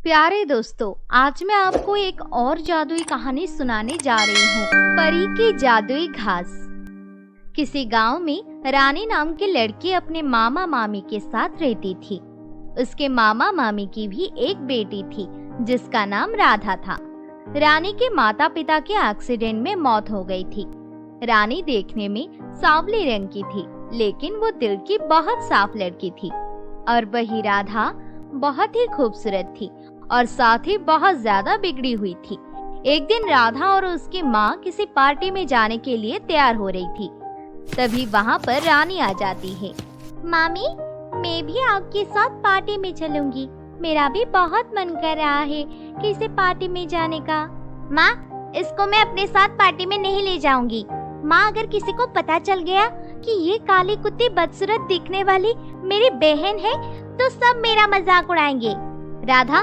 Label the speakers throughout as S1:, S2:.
S1: प्यारे दोस्तों, आज मैं आपको एक और जादुई कहानी सुनाने जा रही हूँ। परी की जादुई घास। किसी गांव में रानी नाम की लड़की अपने मामा मामी के साथ रहती थी। उसके मामा मामी की भी एक बेटी थी जिसका नाम राधा था। रानी के माता पिता के एक्सीडेंट में मौत हो गई थी। रानी देखने में सांवली रंग की थी, लेकिन वो दिल की बहुत साफ लड़की थी। और वही राधा बहुत ही खूबसूरत थी और साथ ही बहुत ज्यादा बिगड़ी हुई थी। एक दिन राधा और उसकी माँ किसी पार्टी में जाने के लिए तैयार हो रही थी। तभी वहाँ पर रानी आ जाती है। मामी, मैं भी आपके साथ पार्टी में चलूंगी। मेरा भी बहुत मन कर रहा है किसी पार्टी में जाने का। माँ, इसको मैं अपने साथ पार्टी में नहीं ले जाऊंगी। माँ, अगर किसी को पता चल गया कि ये काली कुत्ती बदसूरत दिखने वाली मेरी बहन है तो सब मेरा मजाक उड़ाएंगे। राधा,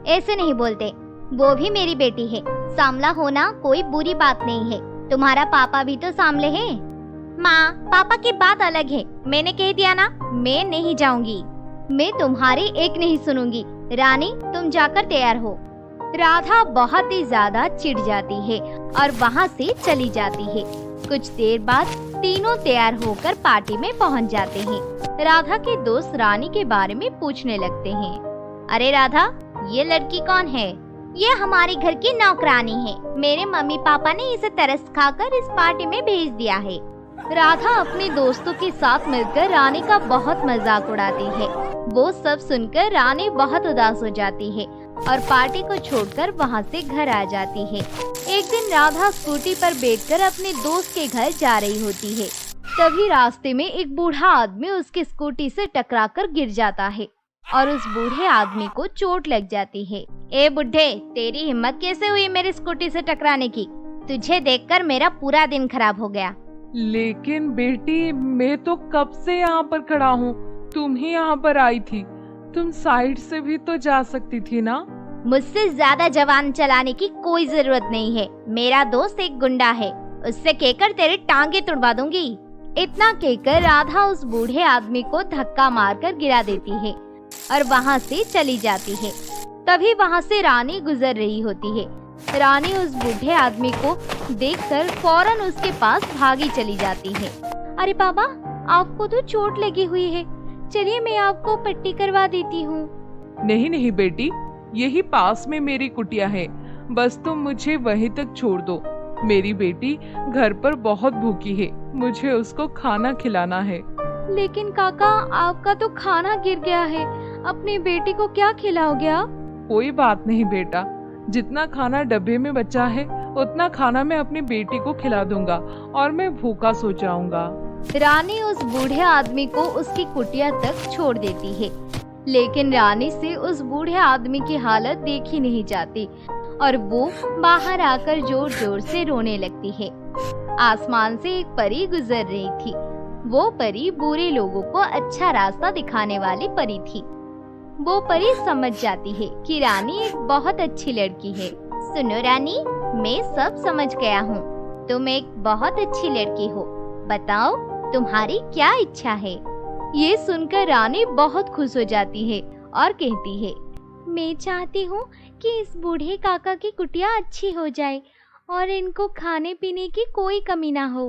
S1: ऐसे नहीं बोलते, वो भी मेरी बेटी है। सांवला होना कोई बुरी बात नहीं है। तुम्हारा पापा भी तो सांवले हैं। माँ, पापा की बात अलग है। मैंने कह दिया ना, मैं नहीं जाऊंगी। मैं तुम्हारी एक नहीं सुनूंगी। रानी, तुम जाकर तैयार हो। राधा बहुत ही ज्यादा चिढ़ जाती है और वहाँ से चली जाती है। कुछ देर बाद तीनों तैयार होकर पार्टी में पहुँच जाते हैं। राधा के दोस्त रानी के बारे में पूछने लगते हैं। अरे राधा, ये लड़की कौन है? ये हमारे घर की नौकरानी है। मेरे मम्मी पापा ने इसे तरस खाकर इस पार्टी में भेज दिया है। राधा अपने दोस्तों के साथ मिलकर रानी का बहुत मजाक उड़ाती है। वो सब सुनकर रानी बहुत उदास हो जाती है और पार्टी को छोड़कर वहाँ से घर आ जाती है। एक दिन राधा स्कूटी पर बैठकर अपने दोस्त के घर जा रही होती है। तभी रास्ते में एक बूढ़ा आदमी उसकी स्कूटी से टकराकर गिर जाता है और उस बूढ़े आदमी को चोट लग जाती है। ए बुढ़े, तेरी हिम्मत कैसे हुई मेरी स्कूटी से टकराने की? तुझे देखकर मेरा पूरा दिन खराब हो गया।
S2: लेकिन बेटी, मैं तो कब से यहाँ पर खड़ा हूँ। तुम ही यहाँ पर आई थी। तुम साइड से भी तो जा सकती थी ना।
S1: मुझसे ज्यादा जवान चलाने की कोई जरूरत नहीं है। मेरा दोस्त एक गुंडा है, उससे कहकर तेरी टांगे तुड़वा दूंगी। इतना कहकर राधा उस बूढ़े आदमी को धक्का मारकर गिरा देती है और वहाँ से चली जाती है। तभी वहाँ से रानी गुजर रही होती है। रानी उस बूढ़े आदमी को देखकर फौरन उसके पास भागी चली जाती है। अरे बाबा, आपको तो चोट लगी हुई है, चलिए मैं आपको पट्टी करवा देती हूँ।
S2: नहीं नहीं बेटी, यही पास में मेरी कुटिया है, बस तुम मुझे वहीं तक छोड़ दो। मेरी बेटी घर पर बहुत भूखी है, मुझे उसको खाना खिलाना है।
S1: लेकिन काका, आपका तो खाना गिर गया है, अपनी बेटी को क्या खिलाओगे आप?
S2: कोई बात नहीं बेटा, जितना खाना डब्बे में बचा है उतना खाना मैं अपनी बेटी को खिला दूंगा और मैं भूखा सो जाऊंगा।
S1: रानी उस बूढ़े आदमी को उसकी कुटिया तक छोड़ देती है, लेकिन रानी से उस बूढ़े आदमी की हालत देखी नहीं जाती और वो बाहर आकर जोर जोर से रोने लगती है। आसमान से एक परी गुजर रही थी। वो परी बुरे लोगों को अच्छा रास्ता दिखाने वाली परी थी। वो परी समझ जाती है कि रानी एक बहुत अच्छी लड़की है। सुनो रानी, मैं सब समझ गया हूँ। तुम एक बहुत अच्छी लड़की हो। बताओ, तुम्हारी क्या इच्छा है? ये सुनकर रानी बहुत खुश हो जाती है और कहती है, मैं चाहती हूँ कि इस बूढ़े काका की कुटिया अच्छी हो जाए और इनको खाने पीने की कोई कमी ना हो।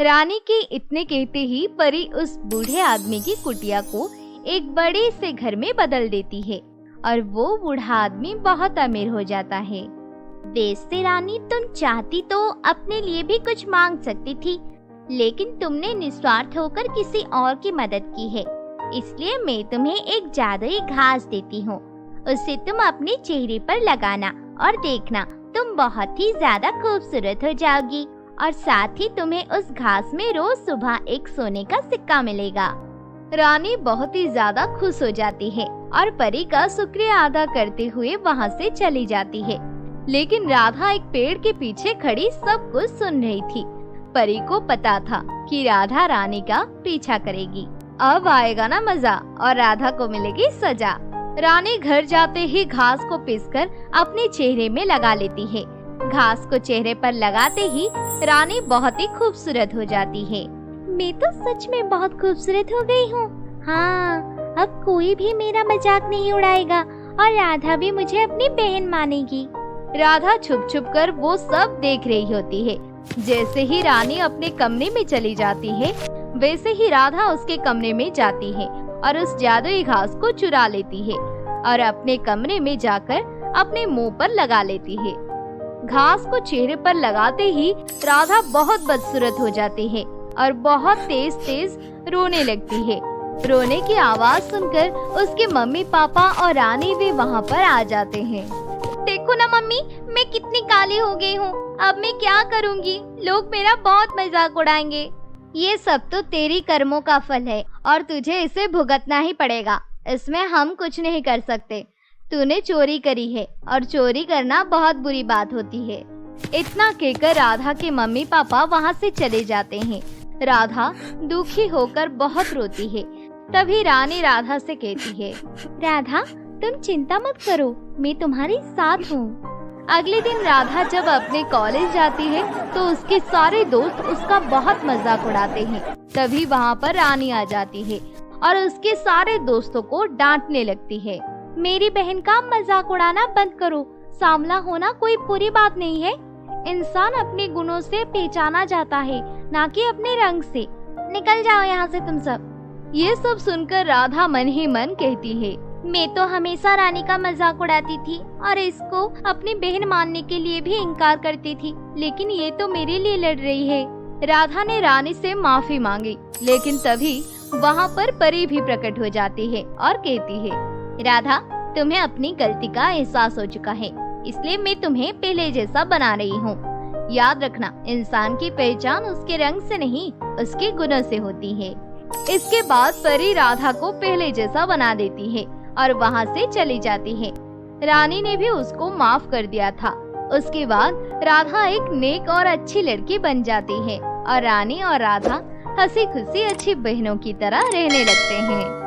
S1: रानी के इतने कहते ही परी उस बूढ़े आदमी की कुटिया को एक बड़े से घर में बदल देती है और वो बूढ़ा आदमी बहुत अमीर हो जाता है। वैसे रानी, तुम चाहती तो अपने लिए भी कुछ मांग सकती थी, लेकिन तुमने निस्वार्थ होकर किसी और की मदद की है, इसलिए मैं तुम्हें एक जादुई घास देती हूँ। उसे तुम अपने चेहरे पर लगाना और देखना, तुम बहुत ही ज्यादा खूबसूरत हो जाओगी और साथ ही तुम्हें उस घास में रोज सुबह एक सोने का सिक्का मिलेगा। रानी बहुत ही ज्यादा खुश हो जाती है और परी का शुक्रिया अदा करते हुए वहाँ से चली जाती है। लेकिन राधा एक पेड़ के पीछे खड़ी सब कुछ सुन रही थी। परी को पता था कि राधा रानी का पीछा करेगी। अब आएगा ना मजा और राधा को मिलेगी सजा। रानी घर जाते ही घास को पीसकर अपने चेहरे में लगा लेती है। घास को चेहरे पर लगाते ही रानी बहुत ही खूबसूरत हो जाती है। मैं तो सच में बहुत खूबसूरत हो गई हूँ। हाँ, अब कोई भी मेरा मजाक नहीं उड़ाएगा और राधा भी मुझे अपनी बहन मानेगी। राधा छुप छुप कर वो सब देख रही होती है। जैसे ही रानी अपने कमरे में चली जाती है, वैसे ही राधा उसके कमरे में जाती है और उस जादुई घास को चुरा लेती है और अपने कमरे में जाकर अपने मुंह पर लगा लेती है। घास को चेहरे पर लगाते ही राधा बहुत बदसूरत हो जाती है और बहुत तेज तेज रोने लगती है। रोने की आवाज सुनकर उसके मम्मी पापा और रानी भी वहाँ पर आ जाते हैं। देखो ना मम्मी, मैं कितनी काली हो गई हूँ, अब मैं क्या करूँगी? लोग मेरा बहुत मजाक उड़ाएंगे। ये सब तो तेरी कर्मों का फल है और तुझे इसे भुगतना ही पड़ेगा। इसमें हम कुछ नहीं कर सकते। तूने चोरी करी है और चोरी करना बहुत बुरी बात होती है। इतना कहकर राधा के मम्मी पापा वहाँ से चले जाते हैं। राधा दुखी होकर बहुत रोती है। तभी रानी राधा से कहती है, राधा तुम चिंता मत करो, मैं तुम्हारे साथ हूँ। अगले दिन राधा जब अपने कॉलेज जाती है तो उसके सारे दोस्त उसका बहुत मजाक उड़ाते हैं। तभी वहाँ पर रानी आ जाती है और उसके सारे दोस्तों को डांटने लगती है। मेरी बहन का मजाक उड़ाना बंद करो, सांवला होना कोई बुरी बात नहीं है। इंसान अपने गुणों से पहचाना जाता है, ना कि अपने रंग से। निकल जाओ यहाँ से तुम सब। ये सब सुनकर राधा मन ही मन कहती है, मैं तो हमेशा रानी का मजाक उड़ाती थी और इसको अपनी बहन मानने के लिए भी इनकार करती थी, लेकिन ये तो मेरे लिए लड़ रही है। राधा ने रानी से माफी मांगी, लेकिन तभी वहाँ पर परी भी प्रकट हो जाती है और कहती है, राधा तुम्हें अपनी गलती का एहसास हो चुका है, इसलिए मैं तुम्हें पहले जैसा बना रही हूँ। याद रखना, इंसान की पहचान उसके रंग से नहीं, उसके गुणों से होती है। इसके बाद परी राधा को पहले जैसा बना देती है और वहाँ से चली जाती है। रानी ने भी उसको माफ कर दिया था। उसके बाद राधा एक नेक और अच्छी लड़की बन जाती है और रानी और राधा हंसी खुशी अच्छी बहनों की तरह रहने लगते हैं।